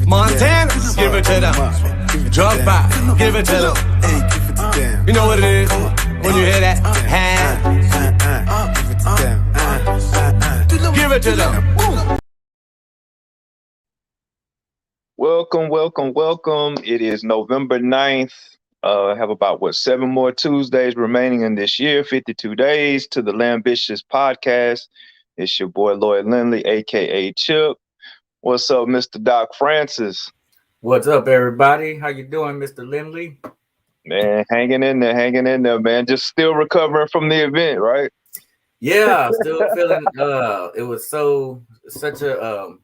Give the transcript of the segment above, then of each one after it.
Montana, give it to them. Drug by, give it to them. You know what it is when you hear that? Give it to them. Welcome. It is November 9th. I have about, 7 more Tuesdays remaining in this year, 52 days to the Lambitious podcast. It's your boy, Lloyd Lindley, a.k.a. Chip. What's up, Mr. Doc Francis? What's up, everybody? How you doing, Mr. Lindley? Man, hanging in there, man. Just still recovering from the event, right? Yeah, still feeling, it was such a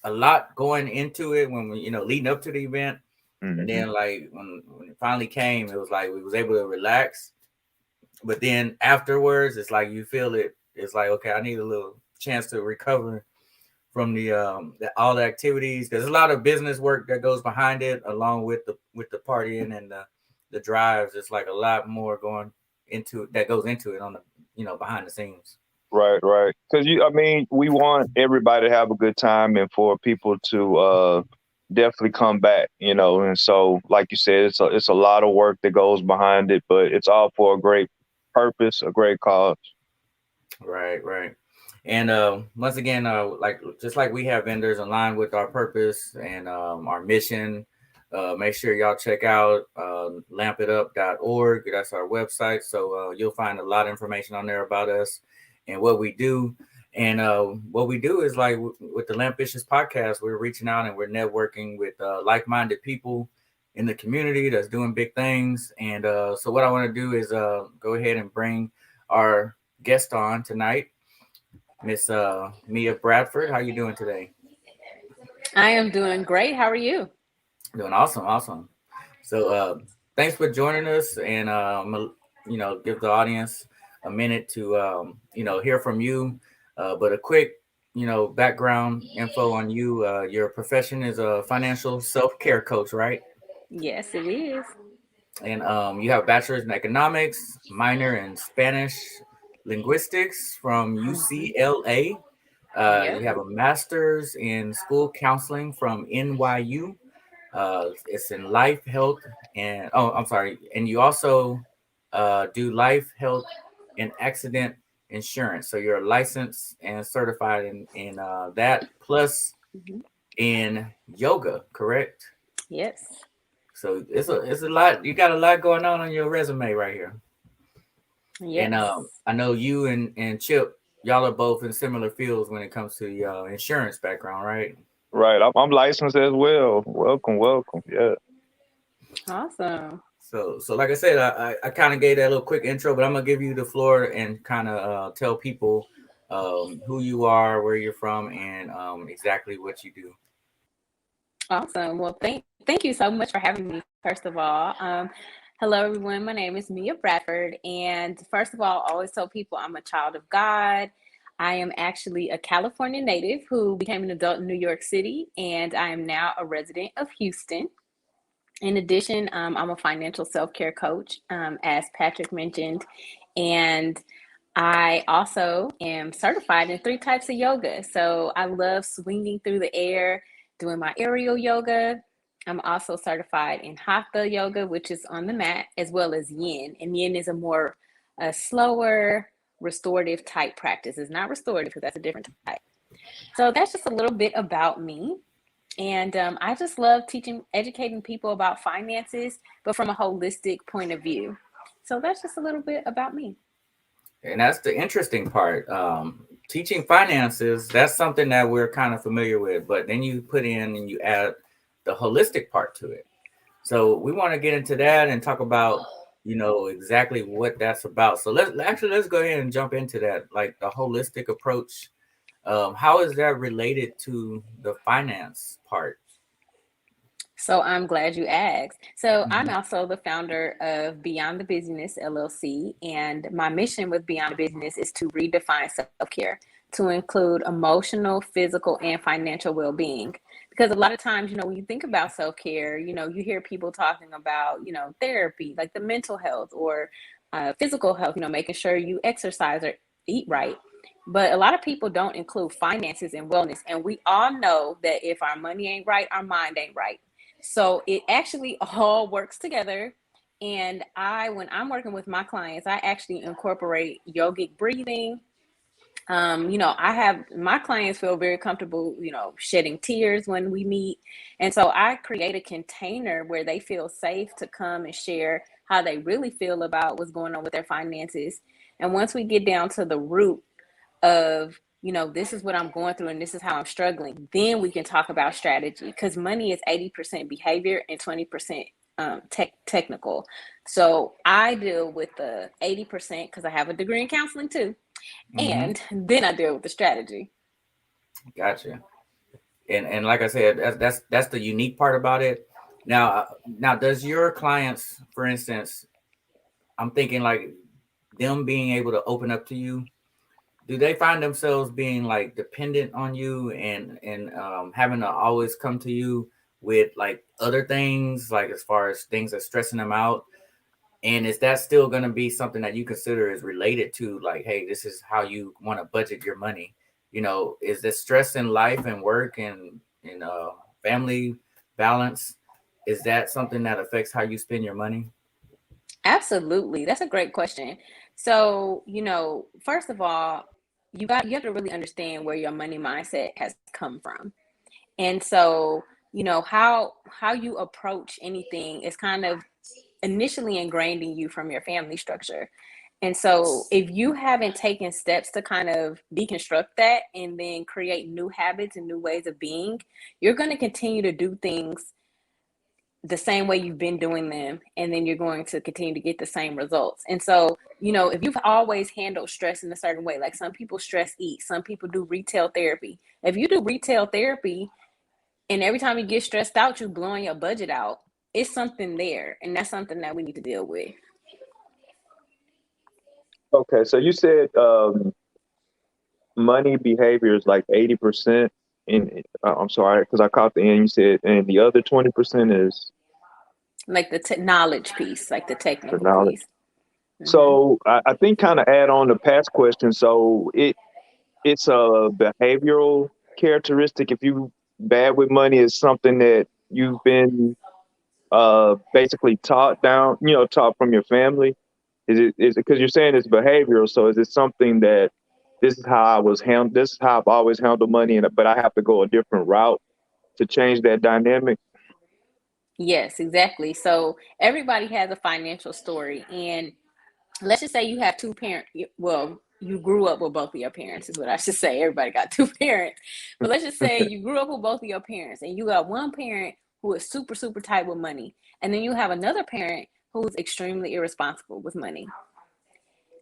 lot going into it when we, leading up to the event. Mm-hmm. And then like when it finally came, it was like we was able to relax. But then afterwards, it's like you feel it. It's like, okay, I need a little chance to recover from all the activities, because there's a lot of business work that goes behind it, along with the partying and the drives. It's like a lot more goes into it on the behind the scenes. Right. Because we want everybody to have a good time and for people to definitely come back, and so like you said, it's a lot of work that goes behind it, but it's all for a great purpose, a great cause. Right. And once again, just like we have vendors aligned with our purpose and our mission, make sure y'all check out lampitup.org. That's our website. So you'll find a lot of information on there about us and what we do. And what we do is, like with the Lambitious podcast, we're reaching out and we're networking with like-minded people in the community that's doing big things. And so what I want to do is go ahead and bring our guest on tonight, Miss Mia Bradford. How you doing today? I am doing great. How are you? Doing awesome. So thanks for joining us, and give the audience a minute to hear from you. But a quick background info on you. Your profession is a financial self-care coach, right? Yes, it is. And you have a bachelor's in economics, minor in Spanish linguistics from UCLA. Yep. You have a master's in school counseling from NYU. It's in life, health, and and you also do life, health, and accident insurance. So you're licensed and certified in that, plus in yoga, correct? Yes. So it's a lot. You got a lot going on your resume right here. Yes. And I know you and Chip, y'all are both in similar fields when it comes to your insurance background, right? Right. I'm licensed as well. Welcome. Yeah. Awesome. So like I said, I kind of gave that little quick intro, but I'm gonna give you the floor and kind of tell people who you are, where you're from, and exactly what you do. Awesome. Well, thank you so much for having me. First of all, hello everyone. My name is Mia Bradford, and first of all, I always tell people I'm a child of God. I am actually a California native who became an adult in New York City, and I am now a resident of Houston. In addition, I'm a financial self-care coach, as Patrick mentioned, and I also am certified in 3 types of yoga. So I love swinging through the air, doing my aerial yoga. I'm also certified in Hatha yoga, which is on the mat, as well as yin. And yin is a slower, restorative type practice. It's not restorative because that's a different type. So that's just a little bit about me. And I just love educating people about finances, but from a holistic point of view. So that's just a little bit about me. And that's the interesting part. Teaching finances, that's something that we're kind of familiar with, but then you put in and you add the holistic part to it. So we want to get into that and talk about, exactly what that's about. So let's go ahead and jump into that, like the holistic approach. How is that related to the finance part? So I'm glad you asked. So I'm also the founder of Beyond the Busyness, LLC. And my mission with Beyond the Busyness is to redefine self-care to include emotional, physical, and financial well-being. Because a lot of times, when you think about self-care, you hear people talking about, therapy, like the mental health or physical health, making sure you exercise or eat right. But a lot of people don't include finances and wellness. And we all know that if our money ain't right, our mind ain't right. So it actually all works together. And when I'm working with my clients, I actually incorporate yogic breathing. I have my clients feel very comfortable, shedding tears when we meet. And so I create a container where they feel safe to come and share how they really feel about what's going on with their finances. And once we get down to the root of, this is what I'm going through and this is how I'm struggling, then we can talk about strategy, because money is 80% behavior and 20% technical. So I deal with the 80% because I have a degree in counseling too. And then I deal with the strategy. Gotcha. And like I said, that's the unique part about it. Now, does your clients, for instance, I'm thinking like them being able to open up to you, do they find themselves being like dependent on you and having to always come to you with like other things, like as far as things that's stressing them out? And is that still going to be something that you consider is related to like, hey, this is how you want to budget your money? Is the stress in life and work and family balance, is that something that affects how you spend your money? Absolutely. That's a great question. So, first of all, you have to really understand where your money mindset has come from. And so, how you approach anything is kind of initially ingrained in you from your family structure. And so if you haven't taken steps to kind of deconstruct that and then create new habits and new ways of being, you're going to continue to do things the same way you've been doing them, and then you're going to continue to get the same results. And so, if you've always handled stress in a certain way, like some people stress eat, some people do retail therapy. If you do retail therapy and every time you get stressed out, you're blowing your budget out, it's something there. And that's something that we need to deal with. Okay, so you said money behavior is like 80%. I'm sorry, because I caught the end. You said, and the other 20% is like the knowledge piece, like the the technical knowledge. piece. Mm-hmm. So I think kind of add on the past question. So it's a behavioral characteristic. If you bad with money, is something that you've been basically taught from your family. Is it because you're saying it's behavioral? So is it something that this is how this is how I've always handled money, but I have to go a different route to change that dynamic? Yes, exactly. So everybody has a financial story, and let's just say you have two parents. Well, you grew up with both of your parents, is what I should say. Everybody got two parents, but let's just say you grew up with both of your parents, and you got one parent who is super, super tight with money, and then you have another parent who's extremely irresponsible with money.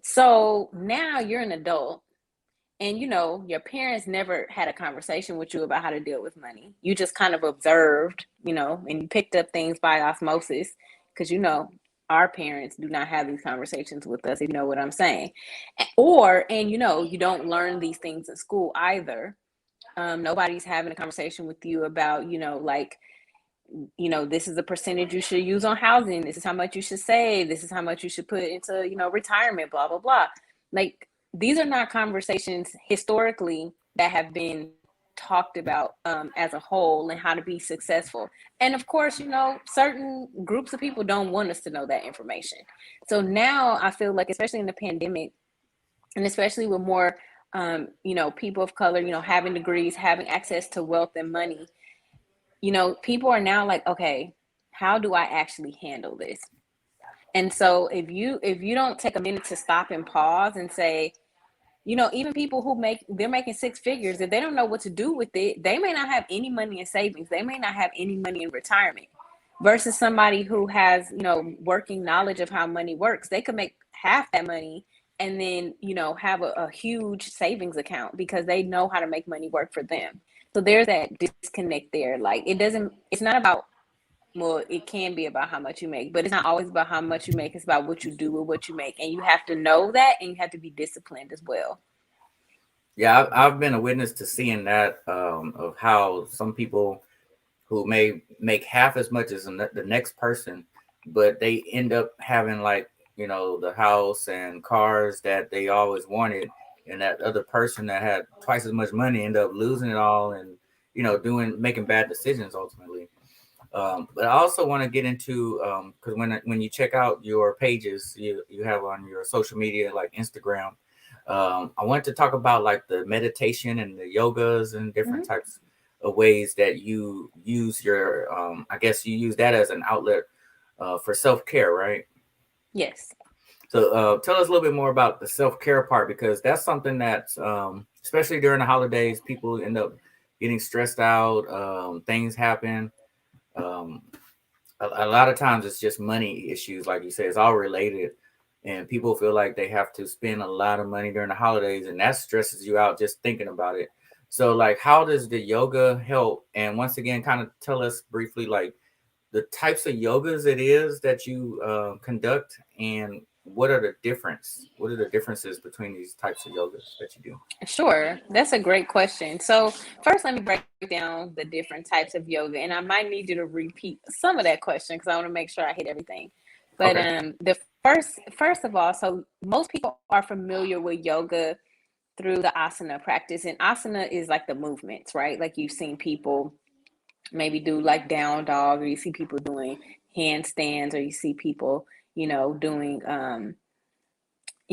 So now you're an adult, and your parents never had a conversation with you about how to deal with money. You just kind of observed, and you picked up things by osmosis, because our parents do not have these conversations with us, if you know what I'm saying. And you don't learn these things in school either. Nobody's having a conversation with you about, this is a percentage you should use on housing. This is how much you should save. This is how much you should put into, retirement, blah, blah, blah. Like, these are not conversations historically that have been talked about as a whole, and how to be successful. And of course, certain groups of people don't want us to know that information. So now I feel like, especially in the pandemic, and especially with more, people of color, having degrees, having access to wealth and money, people are now like, okay, how do I actually handle this? And so if you don't take a minute to stop and pause and say, even people who they're making six figures, if they don't know what to do with it, they may not have any money in savings. They may not have any money in retirement, versus somebody who has, working knowledge of how money works. They could make half that money and then, have a huge savings account because they know how to make money work for them. So there's that disconnect there. Like, it's not about, well, it can be about how much you make, but it's not always about how much you make. It's about what you do with what you make. And you have to know that, and you have to be disciplined as well. Yeah, I've been a witness to seeing that, of how some people who may make half as much as the next person, but they end up having, like, the house and cars that they always wanted, and that other person that had twice as much money ended up losing it all, and making bad decisions ultimately. But I also want to get into because when you check out your pages you have on your social media like Instagram, I want to talk about like the meditation and the yogas and different types of ways that you use your I guess you use that as an outlet for self-care, right? Yes. So tell us a little bit more about the self-care part, because that's something that's especially during the holidays, people end up getting stressed out. Things happen. A lot of times it's just money issues, like you said, it's all related, and people feel like they have to spend a lot of money during the holidays, and that stresses you out just thinking about it. So like, how does the yoga help? And once again, kind of tell us briefly like the types of yogas it is that you conduct, and what are the differences between these types of yogas that you do? Sure. That's a great question. So first, let me break down the different types of yoga, and I might need you to repeat some of that question because I want to make sure I hit everything. But Okay. the first of all, so most people are familiar with yoga through the asana practice, and asana is like the movements, right? Like you've seen people maybe do like down dog, or you see people doing handstands, or you see people, doing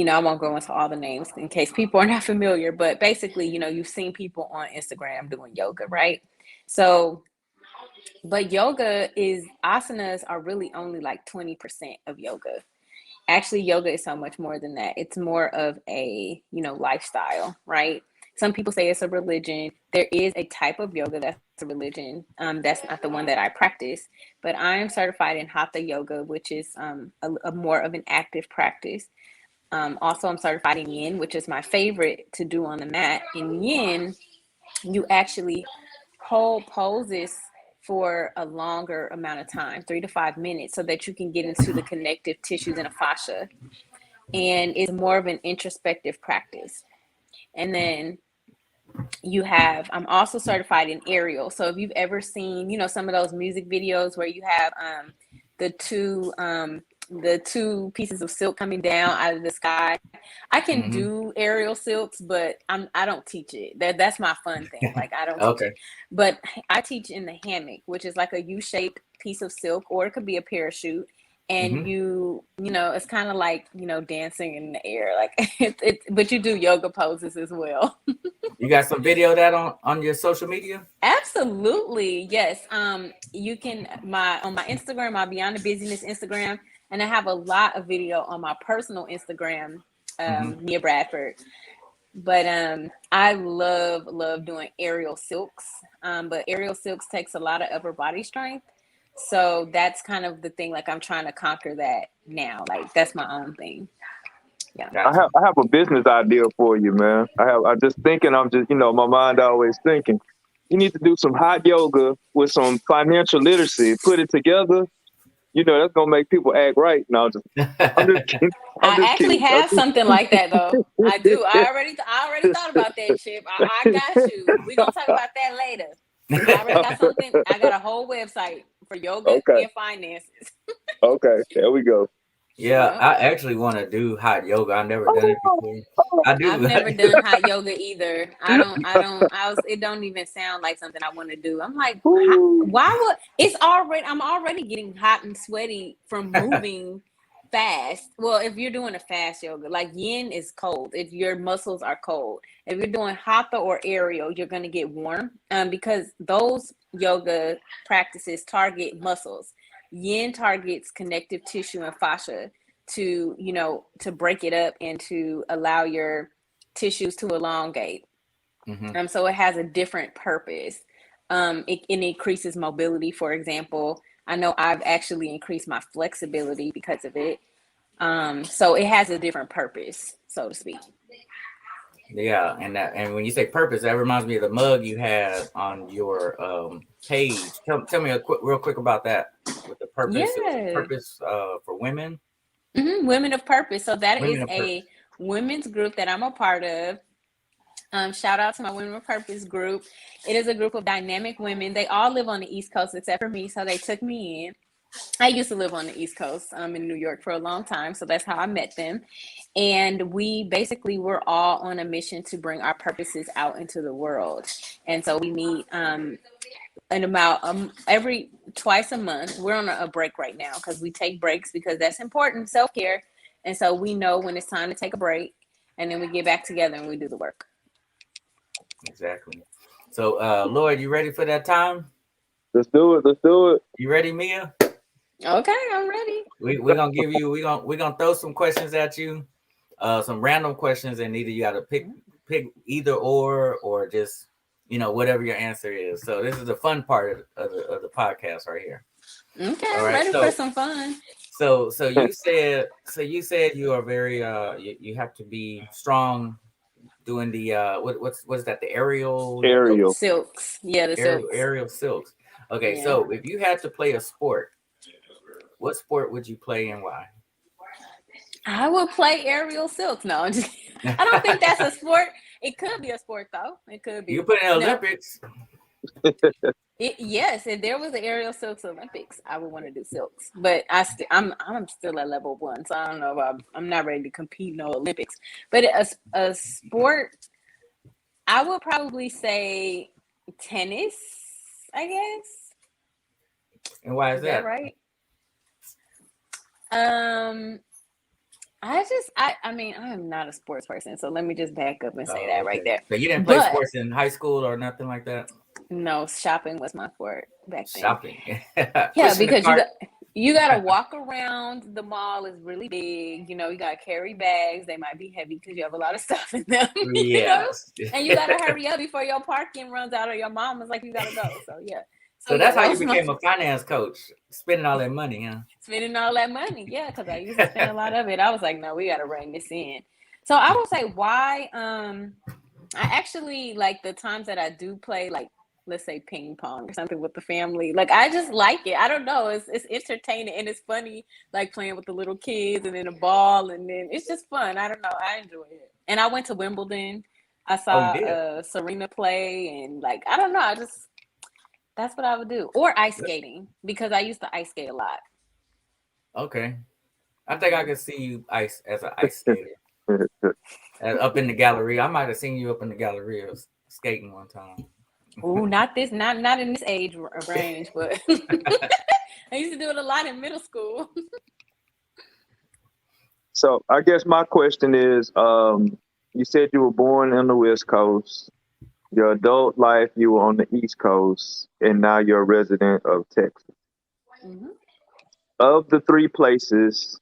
I won't go into all the names in case people are not familiar, but basically, you've seen people on Instagram doing yoga, right? So, but asanas are really only like 20% of yoga. Actually, yoga is so much more than that. It's more of a, lifestyle, right? Some people say it's a religion. There is a type of yoga that's a religion. That's not the one that I practice, but I am certified in Hatha yoga, which is a more of an active practice. Also, I'm certified in Yin, which is my favorite to do on the mat. In Yin, you actually hold poses for a longer amount of time, 3 to 5 minutes, so that you can get into the connective tissues and a fascia. And it's more of an introspective practice. And then I'm also certified in aerial. So if you've ever seen, some of those music videos where you have the two pieces of silk coming down out of the sky, I can do aerial silks, but I don't teach it. That's my fun thing. Like I don't teach Okay. it, but I teach in the hammock, which is like a U-shaped piece of silk, or it could be a parachute. And it's kind of like, dancing in the air, like but you do yoga poses as well. You got some video of that on your social media? Absolutely. Yes. You can on my Instagram, my Beyond the Busyness Instagram, and I have a lot of video on my personal Instagram, Mia Bradford. But I love doing aerial silks. But aerial silks takes a lot of upper body strength. So that's kind of the thing. Like I'm trying to conquer that now. Like that's my own thing. Yeah. Gotcha. I have a business idea for you, man. I'm just thinking, my mind always thinking. You need to do some hot yoga with some financial literacy, put it together. That's gonna make people act right. No, I'm just kidding. I'm I just actually kidding. have something like that though. I do. I already thought about that, Chip. I got you. We're gonna talk about that later. I already got something. I got a whole website for yoga Okay. and finances. Okay, there we go. Yeah, Yep. I actually want to do hot yoga. I've never done it before. I do. I've never done hot yoga either. It don't even sound like something I want to do. I'm like, why would I'm already getting hot and sweaty from moving fast. Well, if you're doing a fast yoga, like yin is cold. If your muscles are cold. If you're doing hatha or aerial, you're going to get warm. Because those yoga practices target muscles. Yin targets connective tissue and fascia to break it up and to allow your tissues to elongate. So it has a different purpose. It increases mobility, for example. I know I've actually increased my flexibility because of it. So it has a different purpose, so to speak. Yeah, and when you say purpose, that reminds me of the mug you had on your page. Tell me real quick about that with the purpose. It was a Yeah. purpose for women. Women of Purpose. So that Women is of a purpose. women's group that I'm a part of. Shout out to my Women of Purpose group. It is a group of dynamic women. They all live on the East Coast except for me, so they took me in. I used to live on the East Coast in New York for a long time. So that's how I met them. And we basically were all on a mission to bring our purposes out into the world. And so we meet and about every twice a month. We're on a break right now because we take breaks because that's important, self-care. And so we know when it's time to take a break, and then we get back together and we do the work. Exactly. So Lloyd, you ready for that time? Let's do it. You ready, Mia? Okay, I'm ready. We're gonna give you, we're gonna throw some questions at you, some random questions, and either you gotta pick either or just, you know, whatever your answer is. So this is the fun part of the podcast right here. Okay, All I'm right, ready so, for some fun. So you said you are very you have to be strong doing the what's that, the aerial Silks. Yeah, the silks. aerial silks. Okay, Yeah. so if you had to play a sport, what sport would you play and why? I would play aerial silks. No, I don't think that's a sport. It could be a sport though. It could be. You put in Olympics. Yes, if there was an aerial silks Olympics, I would want to do silks. But I'm still at level 1, so I don't know if I'm not ready to compete in no Olympics. But a sport, I would probably say tennis, I guess. And why is that? Right? I mean, I am not a sports person, so let me just back up and say that right there. So you didn't play sports in high school or nothing like that? No, shopping was my sport back then. Shopping. Yeah, because you gotta walk around. The mall is really big. You know, you gotta carry bags. They might be heavy because you have a lot of stuff in them. Yes. You know? And you gotta hurry up before your parking runs out or your mom is like, you gotta go. So yeah. So that's how you became a finance coach, spending all that money, huh? Spending all that money, yeah, because I used to spend a lot of it. I was like, no, we got to rein this in. So I will say why. I actually like the times that I do play, like, let's say ping pong or something with the family. Like, I just like it. I don't know. It's entertaining and it's funny, like playing with the little kids and then a ball, and then it's just fun. I don't know. I enjoy it. And I went to Wimbledon. I saw Serena play, and like, I don't know. That's what I would do. Or ice skating, because I used to ice skate a lot. Okay. I think I could see you as an ice skater. Up in the gallery. I might have seen you up in the gallery skating one time. Oh, not in this age range, but I used to do it a lot in middle school. So I guess my question is, you said you were born on the West Coast. Your adult life, you were on the East Coast, and now you're a resident of Texas. Mm-hmm. Of the 3 places,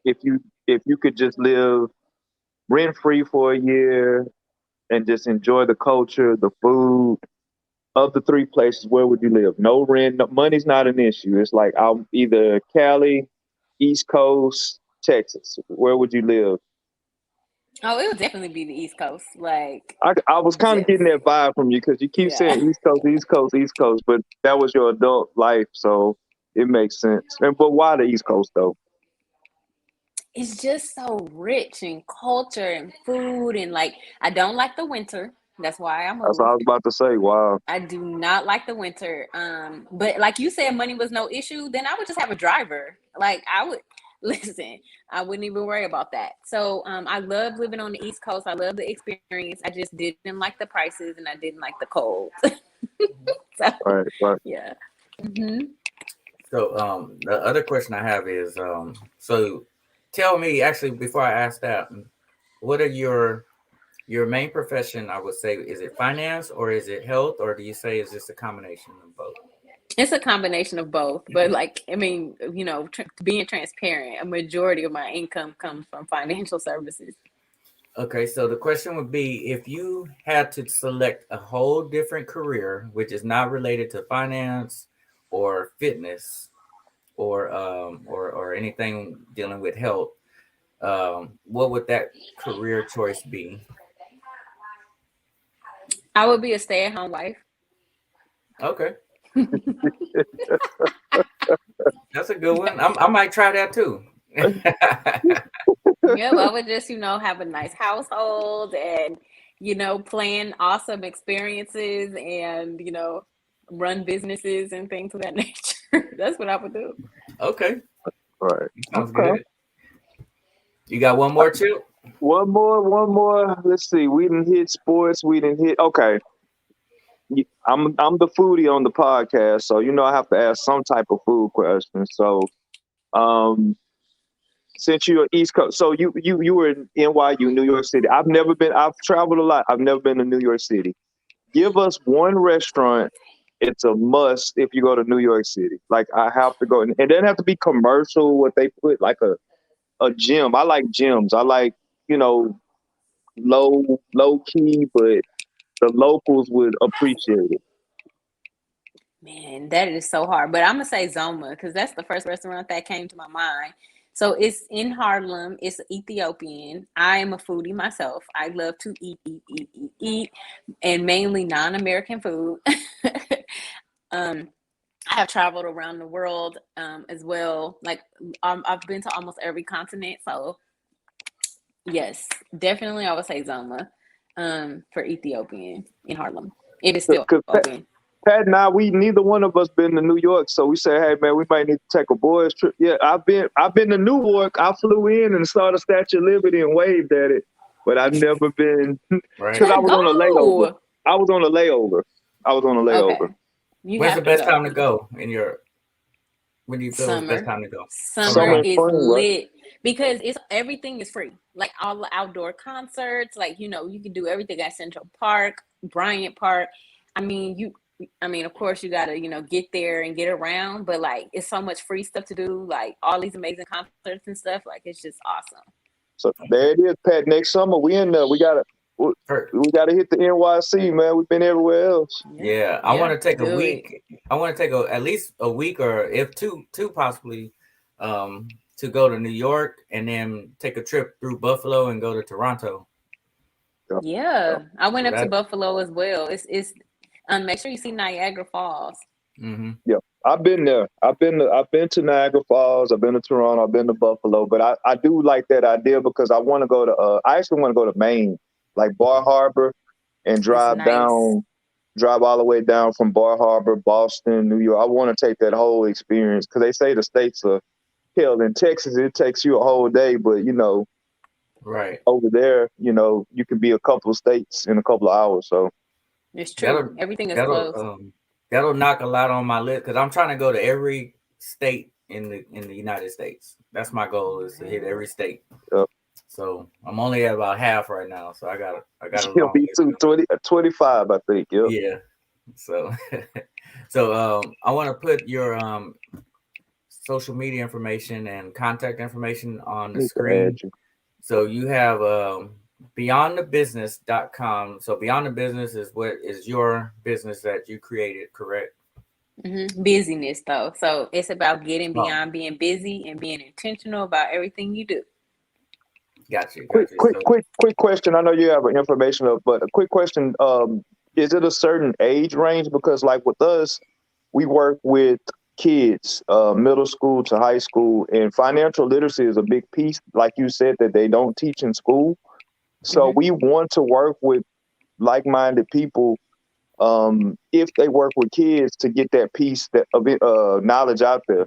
if you could just live rent-free for a year and just enjoy the culture, the food, of the 3 places, where would you live? No rent, money's not an issue. It's like, I'm either Cali, East Coast, Texas. Where would you live? Oh, it would definitely be the East Coast. Like, I was kind of getting that vibe from you because you keep saying East Coast, East Coast, East Coast, but that was your adult life, so it makes sense. But why the East Coast though? It's just so rich in culture and food, and like, I don't like the winter. That's why I'm. That's what I was about to say. Wow. I do not like the winter. But like you said, money was no issue. Then I would just have a driver. Like, I would. Listen, I wouldn't even worry about that. So I love living on the East Coast. I love the experience. I just didn't like the prices and I didn't like the cold. So, right. Yeah. Mm-hmm. So the other question I have is, so tell me, actually, before I ask that, what are your main profession? I would say, is it finance or is it health, or do you say it's just a combination of both? It's a combination of both, but like, I mean, you know, being transparent, a majority of my income comes from financial services. Okay, so the question would be, if you had to select a whole different career, which is not related to finance or fitness or anything dealing with health, what would that career choice be? I would be a stay-at-home wife. Okay. That's a good one. I might try that too. Yeah, well, I would just, you know, have a nice household and, you know, plan awesome experiences and, you know, run businesses and things of that nature. That's what I would do. Okay. Right. Sounds Okay. good. You got one more, Chip? One more. Let's see. We didn't hit sports. We didn't hit. Okay. I'm the foodie on the podcast, so I have to ask some type of food question. So, since you're East Coast, so you were in NYU, New York City. I've never been. I've traveled a lot. I've never been to New York City. Give us one restaurant. It's a must if you go to New York City. Like I have to go, and it doesn't have to be commercial. What they put like a gym. I like gyms. I like low key, but the locals would appreciate it. Man, that is so hard. But I'm gonna say Zoma because that's the first restaurant that came to my mind. So it's in Harlem. It's Ethiopian. I am a foodie myself. I love to eat, and mainly non-American food. I have traveled around the world as well. Like I've been to almost every continent. So yes, definitely I would say Zoma for Ethiopian in Harlem. It is still open. Pat and I, neither one of us been to New York, so we said, "Hey man, we might need to take a boys trip." Yeah, I've been to Newark. I flew in and saw the Statue of Liberty and waved at it, but I've never been because I was on a layover. I was on a layover. Okay. When's the best time to go in Europe? When do you feel it's the best time to go? Summer is lit because everything is free. Like all the outdoor concerts, like you can do everything at Central Park, Bryant Park. I mean, of course you gotta, get there and get around, but like it's so much free stuff to do, like all these amazing concerts and stuff. Like it's just awesome. So there it is, Pat. Next summer we in there. We gotta hit the NYC, man. We've been everywhere else. Yeah, I want to take a week. I want to take at least a week, or if two possibly, to go to New York and then take a trip through Buffalo and go to Toronto. Yeah, I went up to Buffalo as well. It's make sure you see Niagara Falls. Mm-hmm. Yeah, I've been there. I've been to Niagara Falls. I've been to Toronto. I've been to Buffalo. But I do like that idea because I want to go to. I actually want to go to Maine, like Bar Harbor, and drive all the way down from Bar Harbor, Boston, New York. I want to take that whole experience because they say the states are hell. In Texas, it takes you a whole day, but right over there, you can be a couple of states in a couple of hours. So. It's true. Everything is close. That'll knock a lot on my list because I'm trying to go to every state in the United States. That's my goal, is to hit every state. Yep. So I'm only at about half right now. So I got You'll be 25, I think. Yep. Yeah. So I want to put your social media information and contact information on the screen. So you have beyondthebusiness.com. So Beyond the Business is your business that you created, correct? Mm-hmm. Busyness though. So it's about getting beyond being busy and being intentional about everything you do. Gotcha. Quick question. I know you have information up, but a quick question. Is it a certain age range? Because like with us, we work with kids, middle school to high school, and financial literacy is a big piece, like you said, that they don't teach in school. So we want to work with like-minded people, if they work with kids, to get that piece of knowledge out there.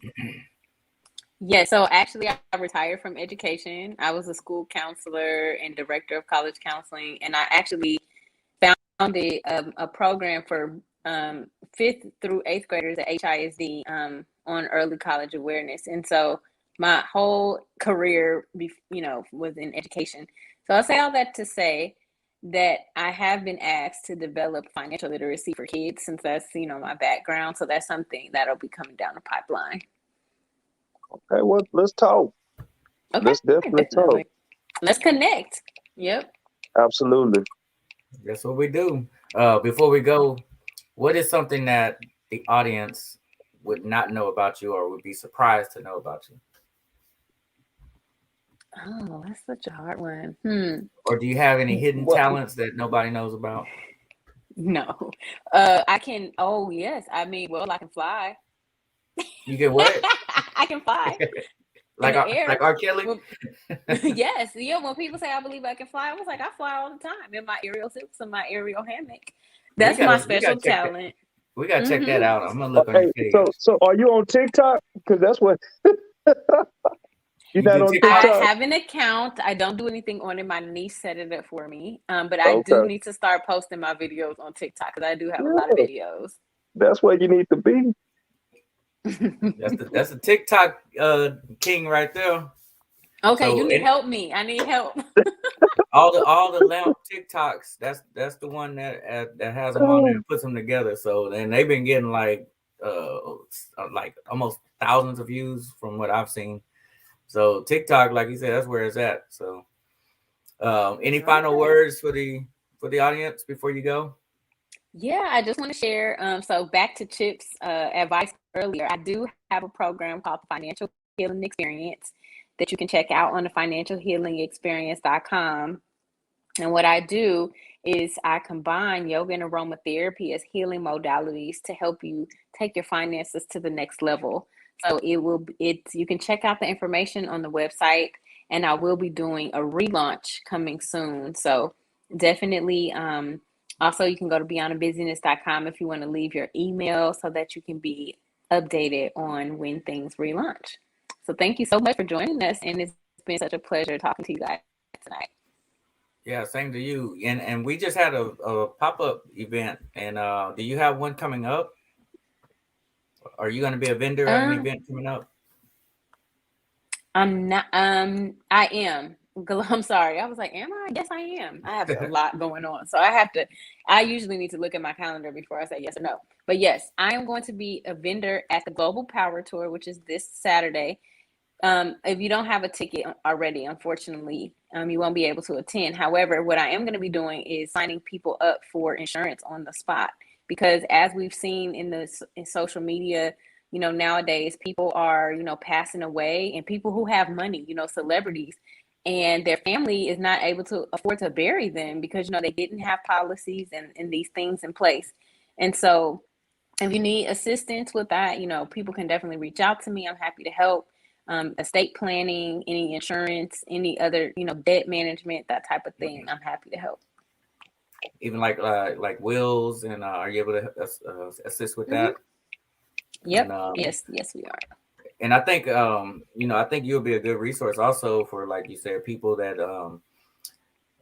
Yeah, so actually I retired from education. I was a school counselor and director of college counseling, and I actually founded a program for 5th through 8th graders at HISD on early college awareness. And so my whole career, was in education. So I'll say all that to say that I have been asked to develop financial literacy for kids, since that's, my background. So that's something that'll be coming down the pipeline. Okay, well, let's talk. Okay, let's definitely talk. Let's connect. Yep. Absolutely. That's what we do. Before we go, what is something that the audience would not know about you or would be surprised to know about you? Oh, that's such a hard one. Or do you have any hidden talents that nobody knows about? No. I can. Oh, yes. I can fly. You can what? I can fly. like R. Kelly? Yes. Yeah. When people say I believe I can fly, I was like, I fly all the time in my aerial suits and my aerial hammock. That's my special talent. We gotta check that out. I'm gonna look on Hey, your page. so are you on TikTok? Because that's what you're You not do on TikTok? I TikTok. have an account. I don't do anything on it. My niece set it up for me. But I do Okay, need to start posting my videos on TikTok because I do have a lot of yeah, videos. that's where you need to be. That's a TikTok king right there. Okay, you So need help me. I need help. all the lamp TikToks, that's the one that has them on there and puts them together. So then they've been getting like almost thousands of views from what I've seen. So TikTok, like you said, that's where it's at. So any final Okay. words for the audience before you go? Yeah, I just want to share. So back to Chip's advice earlier, I do have a program called the Financial Healing Experience that you can check out on the financialhealingexperience.com. And what I do is I combine yoga and aromatherapy as healing modalities to help you take your finances to the next level. So you can check out the information on the website, and I will be doing a relaunch coming soon. So definitely also you can go to beyondthebusyness.com if you want to leave your email so that you can be updated on when things relaunch. So thank you so much for joining us, and it's been such a pleasure talking to you guys tonight. Yeah, same to you. And we just had a pop-up event. And do you have one coming up? Are you going to be a vendor at an Um, event coming up? I'm not. I am. I'm sorry. I was like, am I? Yes, I am. I have a lot going on, so I have to. I usually need to look at my calendar before I say yes or no. But yes, I am going to be a vendor at the Global Power Tour, which is this Saturday. If you don't have a ticket already, unfortunately, you won't be able to attend. However, what I am going to be doing is signing people up for insurance on the spot, because as we've seen in social media, nowadays people are, passing away, and people who have money, celebrities, and their family is not able to afford to bury them because, they didn't have policies and these things in place. And so if you need assistance with that, people can definitely reach out to me. I'm happy to help. Estate planning, any insurance, any other, debt management, that type of thing. I'm happy to help. Even like wills, and are you able to assist with that? Yep. And Yes, we are. and I think I think you'll be a good resource also for, like you said, people that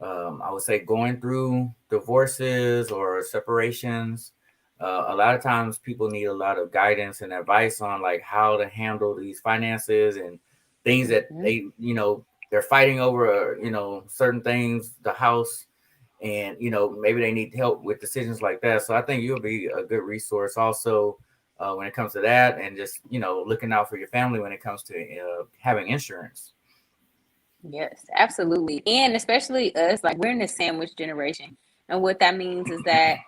I would say going through divorces or separations. A lot of times people need a lot of guidance and advice on like how to handle these finances and things that they're fighting over, certain things, the house, and maybe they need help with decisions like that. So I think you'll be a good resource also when it comes to that, and just looking out for your family when it comes to having insurance. Yes, absolutely. And especially us, like we're in the sandwich generation. And what that means is that,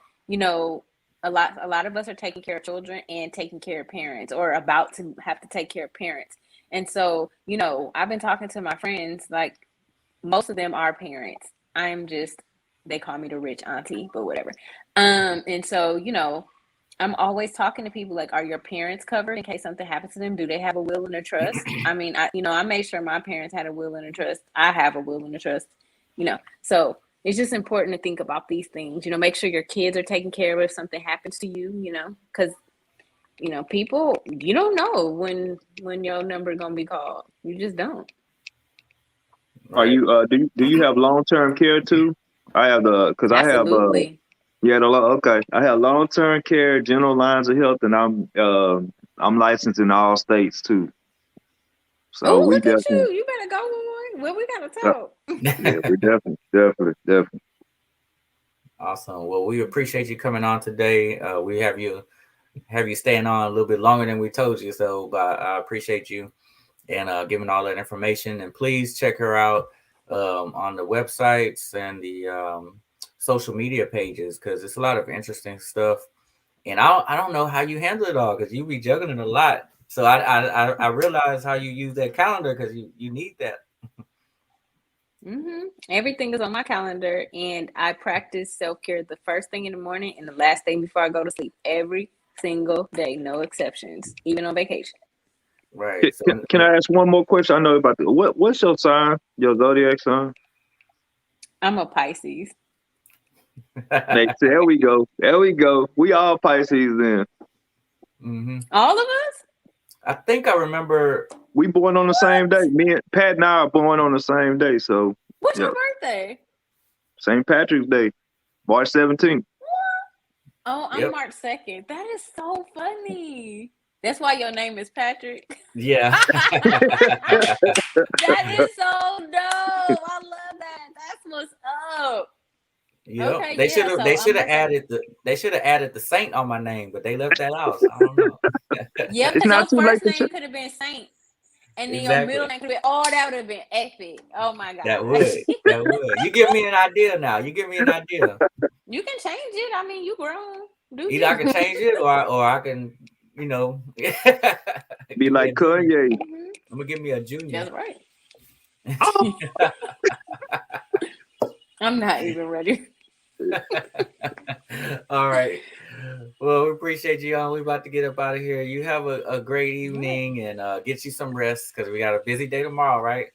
a lot of us are taking care of children and taking care of parents, or about to have to take care of parents. And so, I've been talking to my friends, like most of them are parents. They call me the rich auntie, but whatever. And so, I'm always talking to people like, are your parents covered in case something happens to them? Do they have a will and a trust? I mean, I made sure my parents had a will and a trust. I have a will and a trust, So it's just important to think about these things, make sure your kids are taken care of if something happens to you, because, people, you don't know when your number is going to be called. You just don't. Are Right. you do you have long-term care too? I have because I have Absolutely. okay. I have long-term care, general lines of health, and I'm licensed in all states too. So Oh, we look at definitely, you. You better go, boy. Well, we got to uh, talk. yeah, we definitely. Awesome. Well, we appreciate you coming on today. We have you staying on a little bit longer than we told you, so but I appreciate you and giving all that information. And please check her out on the websites and the social media pages, because it's a lot of interesting stuff. And I don't know how you handle it all, because you be juggling a lot. So I realize how you use that calendar, because you need that. Everything is on my calendar, and I practice self-care the first thing in the morning and the last thing before I go to sleep every single day, no exceptions, even on vacation. Right. So Can I ask one more question? I know about what's your sign, your zodiac sign? I'm a Pisces. There we go. There we go. We all Pisces then. Mm-hmm. All of us? I think I remember. We born on the same day. Me and Pat and I are born on the same day. So What's your birthday? St. Patrick's Day, March 17th. Oh, I'm March 2nd. That is so funny. That's why your name is Patrick. Yeah. That is so dope. I love that. That's what's up. Yep. Okay, they should have added the Saint on my name, but they left that out. So I don't know. Yeah, because your first name could have been Saint. And then your middle name could have been, that would have been epic. Oh my God. That would. You give me an idea now. You give me an idea. You can change it. I mean, you grown. Either I can change it or I can, be like Kanye. I'm gonna give me a junior. That's right. I'm not even ready. All right. Well, we appreciate you all. We're about to get up out of here. You have a great evening and get you some rest because we got a busy day tomorrow, right?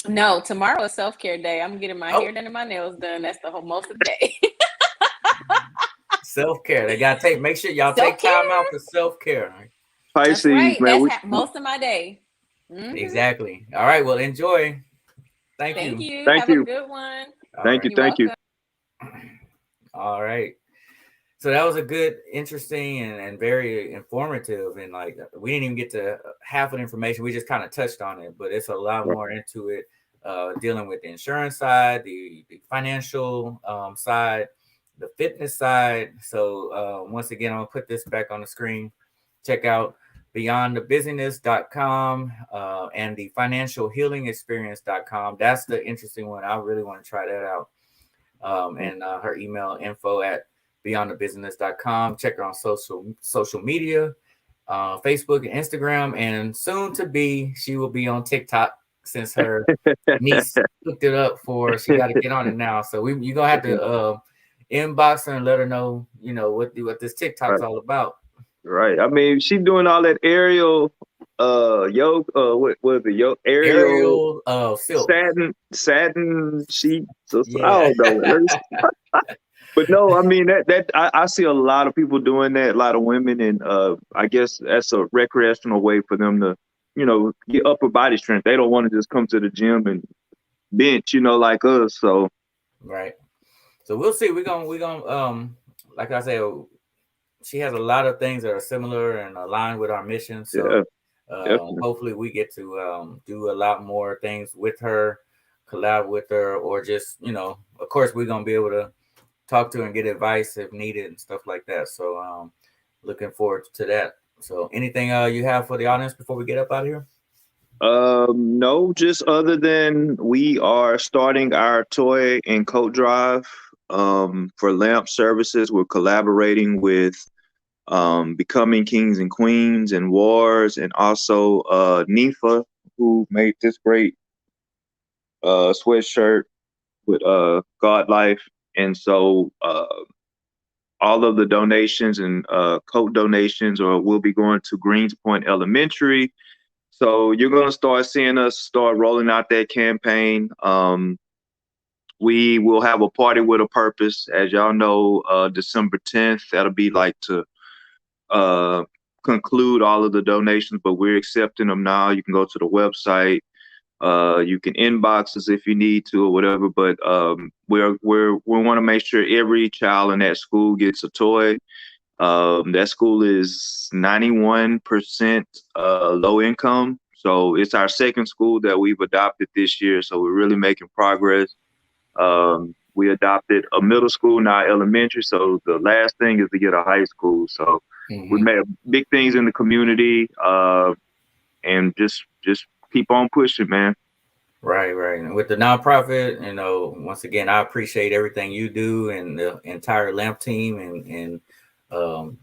No, tomorrow is self-care day. I'm getting my hair done and my nails done. That's the whole most of the day. Self-care. They gotta make sure y'all take time out for self-care. Pisces, right. man. That's most of my day. Mm-hmm. Exactly. All right. Well, enjoy. Thank you. Have a good one. Thank you. All right. So that was a good, interesting, and very informative. And like, we didn't even get to half of the information. We just kind of touched on it, but it's a lot more into it, dealing with the insurance side, the financial side, the fitness side. So once again, I'm gonna put this back on the screen. Check out beyondthebusyness.com and the financialhealingexperience.com. That's the interesting one. I really want to try that out. And her email info@beyondthebusyness.com. Check her on social media, Facebook and Instagram, and soon to be, she will be on TikTok since her niece hooked it up for her. She got to get on it now. So you're gonna have to inbox her and let her know, what this TikTok's all about. Right. I mean, she's doing all that aerial yoga, what was it? Aerial silk. Satin sheet. So I don't know. But no, I mean I see a lot of people doing that, a lot of women, and I guess that's a recreational way for them to, get upper body strength. They don't want to just come to the gym and bench, like us. So right. So we'll see. We're gonna like I said, she has a lot of things that are similar and aligned with our mission. So hopefully we get to do a lot more things with her, collab with her, or just, of course, we're going to be able to talk to her and get advice if needed and stuff like that. So looking forward to that. So anything you have for the audience before we get up out of here? No, just other than we are starting our toy and coat drive for lamp services. We're collaborating with Becoming Kings and Queens and Wars, and also Nifa, who made this great sweatshirt with God Life. And so all of the donations and coat donations will be going to Greenspoint Elementary. So you're going to start seeing us start rolling out that campaign. We will have a party with a purpose, as y'all know, December 10th. That'll be like to conclude all of the donations, but we're accepting them now. You can go to the website. You can inbox us if you need to or whatever. But we want to make sure every child in that school gets a toy. That school is 91% low income. So it's our second school that we've adopted this year. So we're really making progress. We adopted a middle school, now elementary. So the last thing is to get a high school. So we made big things in the community, and just keep on pushing, man. Right. And with the nonprofit, once again, I appreciate everything you do and the entire LAMP team, and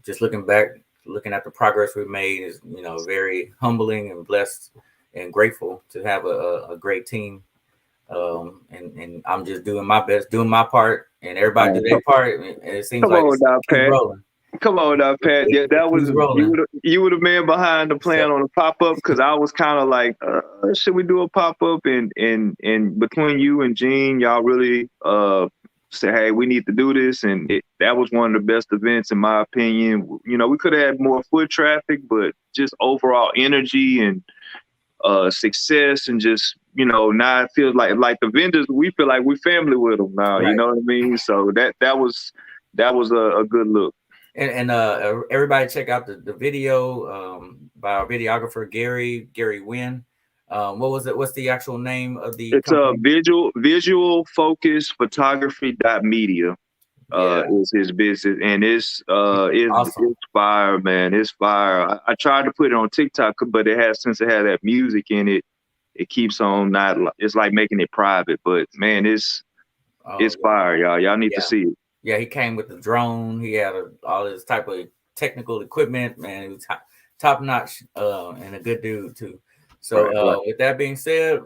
just looking at the progress we've made is, very humbling and blessed and grateful to have a great team. And I'm just doing my best, doing my part, and everybody do their part. It seems Come like on now, Pat. rolling. Come on now, Pat. Yeah, that was you were the man behind the plan on the pop-up, because I was kind of like, should we do a pop-up? And between you and Gene, y'all really said, hey, we need to do this. And that was one of the best events, in my opinion. You know, we could have had more foot traffic, but just overall energy and success, and just, you know, now it feels like the vendors, we feel like we family with them now. Right. You know what I mean? So that was a good look. And everybody check out the video by our videographer Gary Wynn. What was it? What's the actual name of the? It's company? Visual Focus Photography.media. Is his business, and it's awesome. It's fire, man. It's fire. I tried to put it on TikTok, but since it had that music in it, it keeps on it's like making it private. But man, it's fire, y'all. Y'all need to see it. Yeah, he came with the drone. He had all this type of technical equipment, man. He was top notch, and a good dude too. So with that being said,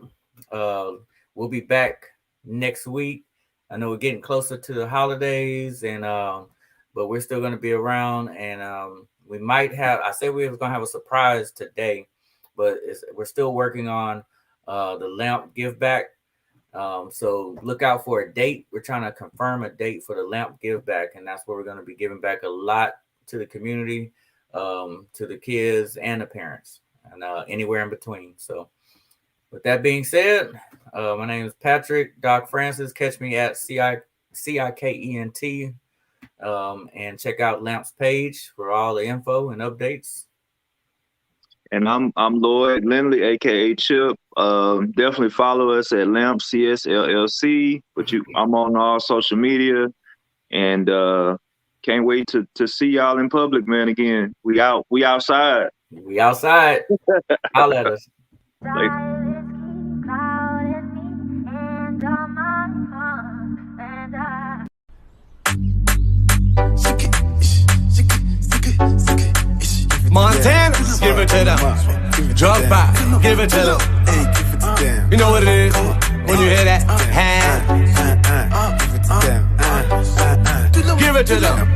we'll be back next week. I know we're getting closer to the holidays, and but we're still going to be around, and we might have. I said we were going to have a surprise today, but we're still working on the lamp give back. So look out for a date. We're trying to confirm a date for the lamp give back, and that's where we're going to be giving back a lot to the community, to the kids and the parents, and anywhere in between. So with that being said, my name is Patrick Doc Francis. Catch me at CIKENT, and check out Lamp's page for all the info and updates. And I'm Lloyd Lindley, aka Chip. Definitely follow us at Lamp CSLLC. But I'm on all social media, and can't wait to see y'all in public, man. Again, we outside. We outside. Holla at us. Montana, give it to them. Drug by, give it to them. You know what it is when you hear that hand. Give it to them.